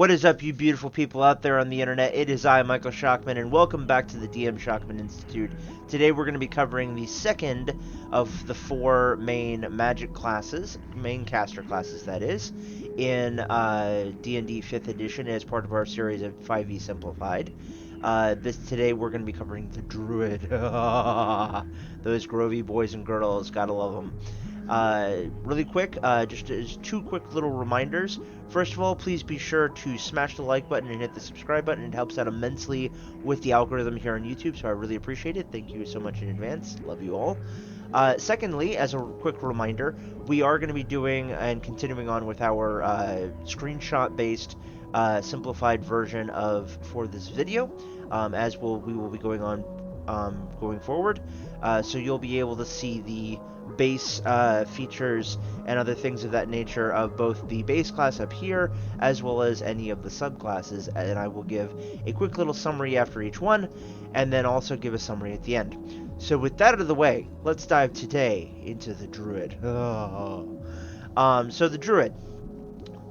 What is up, you beautiful people out there on the internet? It is I, Michael Shockman, and welcome back to the DM Shockman Institute. Today we're going to be covering the second of the four main magic classes, main caster classes that is, in D&D 5th edition as part of our series of 5e Simplified. Today we're going to be covering the Druid. Those grovy boys and girls, gotta love them. Really quick, just two quick little reminders. First of all, please be sure to smash the like button and hit the subscribe button. It helps out immensely with the algorithm here on YouTube, so I really appreciate it. Thank you so much in advance. Love you all. Secondly, as a quick reminder, we are going to be doing and continuing on with our screenshot-based simplified version of for this video, we will be going on going forward. So you'll be able to see the base features and other things of that nature of both the base class up here as well as any of the subclasses, and I will give a quick little summary after each one and then also give a summary at the end. So with that out of the way, let's dive today into the Druid. So the Druid.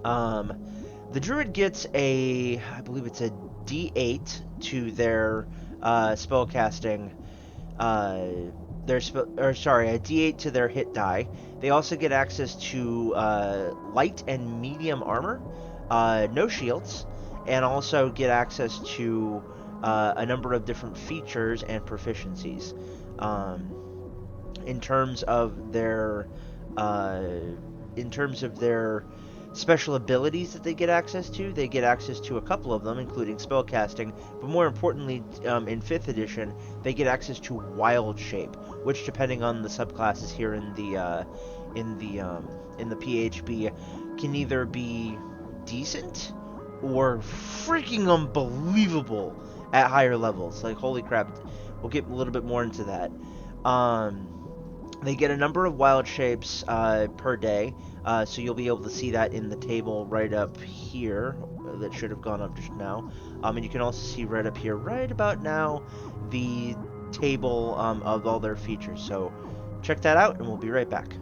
The Druid gets I believe it's a D8 to their spellcasting a D8 to their hit die. They also get access to light and medium armor, no shields, and also get access to a number of different features and proficiencies. In terms of their special abilities that they get access to a couple of them, including spellcasting, but more importantly, in 5th edition, they get access to Wild Shape, which, depending on the subclasses here in the PHB, can either be decent or freaking unbelievable at higher levels. Like, holy crap, we'll get a little bit more into that. They get a number of wild shapes per day, so you'll be able to see that in the table right up here. That should have gone up just now. And you can also see right up here, right about now, the table of all their features. So check that out, and we'll be right back.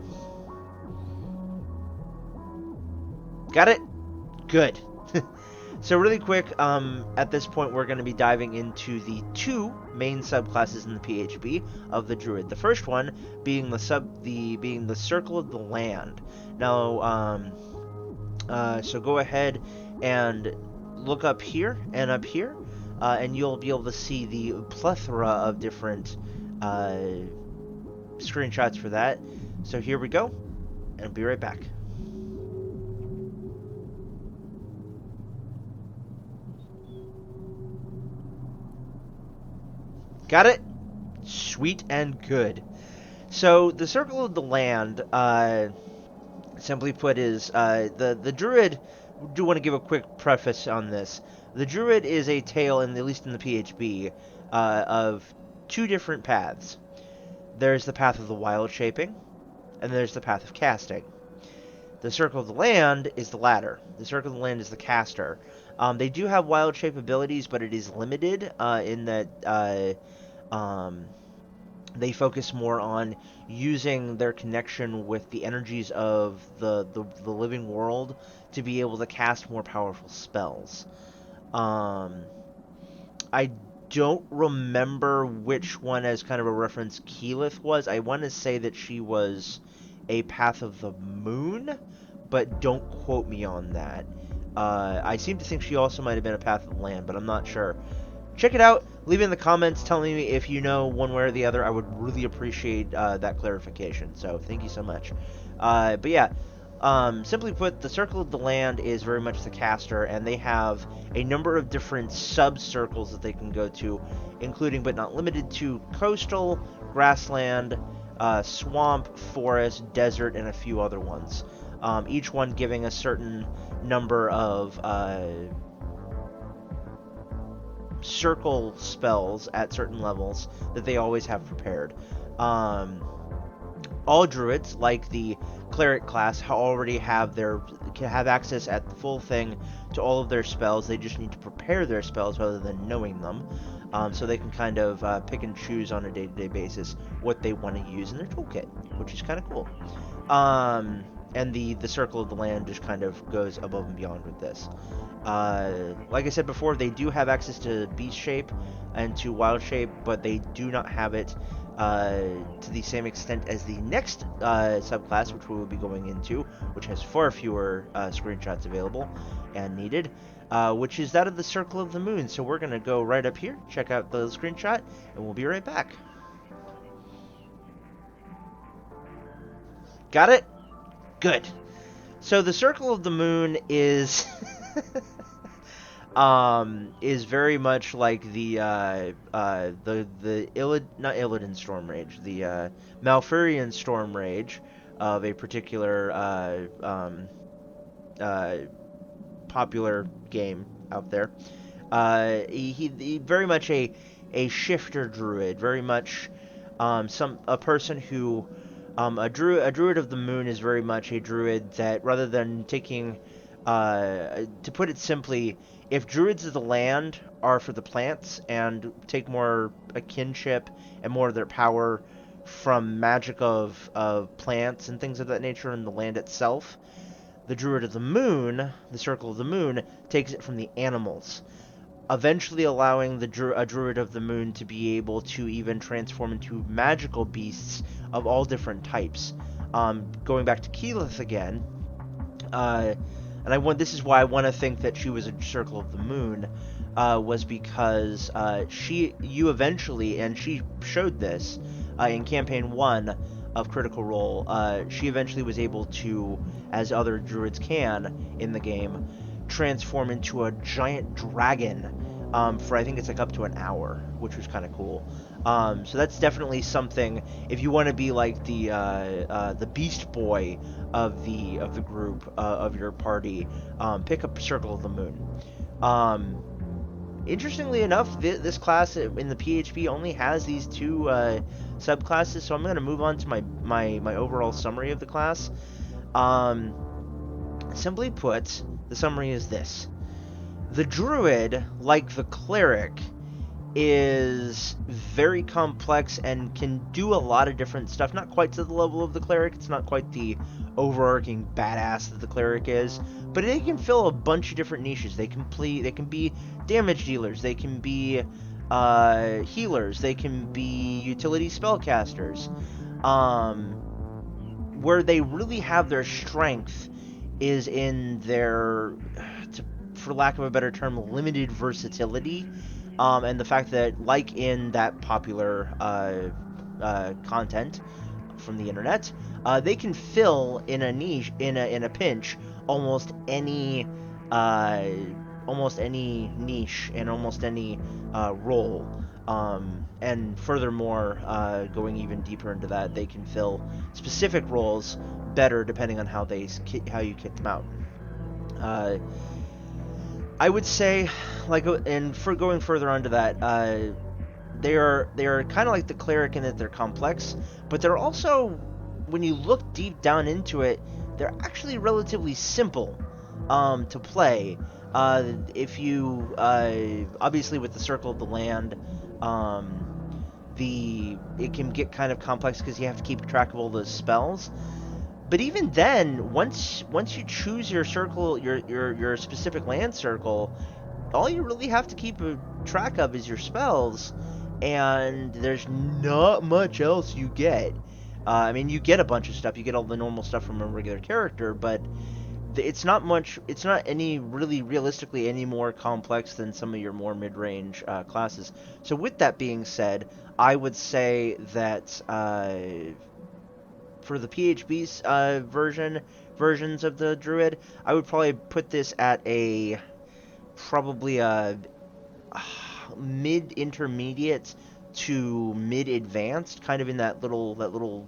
Got it? Good. So really quick, at this point we're going to be diving into the two main subclasses in the PHB of the Druid. The first one being the Circle of the Land. Now, so go ahead and look up here and up here, and you'll be able to see the plethora of different screenshots for that. So here we go, and I'll be right back. Got it? Sweet and good. So the Circle of the Land, simply put, is the Druid. Do want to give a quick preface on this. The Druid is a tale, at least in the PHB, of two different paths. There's the path of the wild shaping, and there's the path of casting. The Circle of the Land is the latter. The Circle of the Land is the caster. They do have wild shape abilities, but it is limited in that they focus more on using their connection with the energies of the living world to be able to cast more powerful spells. I don't remember which one, as kind of a reference, Keyleth was. I want to say that she was a Path of the Moon, but don't quote me on that. I seem to think she also might have been a Path of the Land, but I'm not sure. Check it out. Leave it in the comments telling me if you know one way or the other. I would really appreciate that clarification. So thank you so much. But yeah, simply put, the Circle of the Land is very much the caster, and they have a number of different sub-circles that they can go to, including but not limited to coastal, grassland, swamp, forest, desert, and a few other ones. Each one giving a certain number of circle spells at certain levels that they always have prepared. All druids, like the cleric class, already have access at the full thing to all of their spells. They just need to prepare their spells rather than knowing them, so they can kind of pick and choose on a day-to-day basis what they want to use in their toolkit, which is kind of cool. and the Circle of the Land just kind of goes above and beyond with this. Like I said before, they do have access to Beast Shape and to Wild Shape, but they do not have it to the same extent as the next subclass, which we will be going into, which has far fewer screenshots available and needed, which is that of the Circle of the Moon. So we're going to go right up here, check out the screenshot, and we'll be right back. Got it? Good. So the Circle of the Moon is very much like the not Illidan Storm Rage, the Malfurion Storm Rage of a particular uh, popular game out there. He very much a shifter druid, very much a person who a druid of the moon is very much a druid that rather than taking to put it simply, if druids of the land are for the plants and take more a kinship and more of their power from magic of plants and things of that nature in the land itself, the Druid of the Moon, the Circle of the Moon, takes it from the animals, eventually allowing a Druid of the Moon to be able to even transform into magical beasts of all different types. Going back to Keyleth again, uh, and this is why I want to think that she was a Circle of the Moon, was because you eventually, and she showed this in Campaign 1 of Critical Role, she eventually was able to, as other druids can in the game, transform into a giant dragon for I think it's like up to an hour, which was kind of cool. So that's definitely something if you want to be like the Beast Boy of the group of your party, pick up Circle of the Moon. Um, Interestingly enough, this class in the PHP only has these two subclasses, so I'm going to move on to my overall summary of the class. Um, Simply put, the summary is this. The Druid, like the Cleric, is very complex and can do a lot of different stuff. Not quite to the level of the Cleric. It's not quite the overarching badass that the Cleric is, but they can fill a bunch of different niches. They can be damage dealers. They can be healers. They can be utility spellcasters. Um, where they really have their strength is in their, for lack of a better term, limited versatility, and the fact that, like in that popular content from the internet, they can fill in a niche, in a pinch, almost any uh, almost any niche and almost any role. And furthermore, going even deeper into that, they can fill specific roles better depending on how you kit them out. Uh, I would say, and for going further onto that, they are kind of like the cleric in that they're complex, but they're also, when you look deep down into it, they're actually relatively simple to play. If you obviously with the Circle of the Land, um, it can get kind of complex because you have to keep track of all those spells. But even then, once you choose your circle, your specific land circle, all you really have to keep a track of is your spells, and there's not much else you get. I mean, you get a bunch of stuff. You get all the normal stuff from a regular character, but it's not much. It's not any really realistically any more complex than some of your more mid-range classes. So with that being said, I would say that for the PHB versions of the Druid, I would probably put this at a probably a mid intermediate to mid advanced, kind of in that little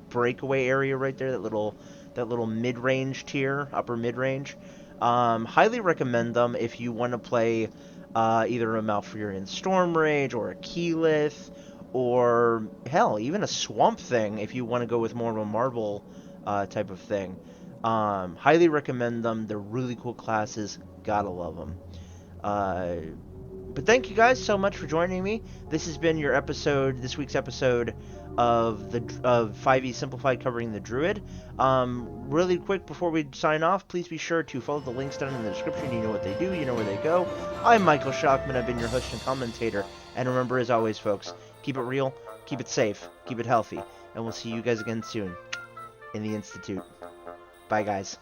breakaway area right there, that little mid range tier, upper mid range. Highly recommend them if you want to play either a Malfurion Storm Rage or a Keyleth, or hell, even a Swamp Thing if you want to go with more of a Marble type of thing. Highly recommend them. They're really cool classes. Gotta love them. Uh, But thank you guys so much for joining me. This has been your episode, this week's episode of 5e Simplified covering the Druid. Really quick before we sign off, please be sure to follow the links down in the description. You know what they do, you know where they go. I'm Michael Schockman. I've been your host and commentator. And remember, as always, folks, keep it real, keep it safe, keep it healthy, and we'll see you guys again soon in the Institute. Bye, guys.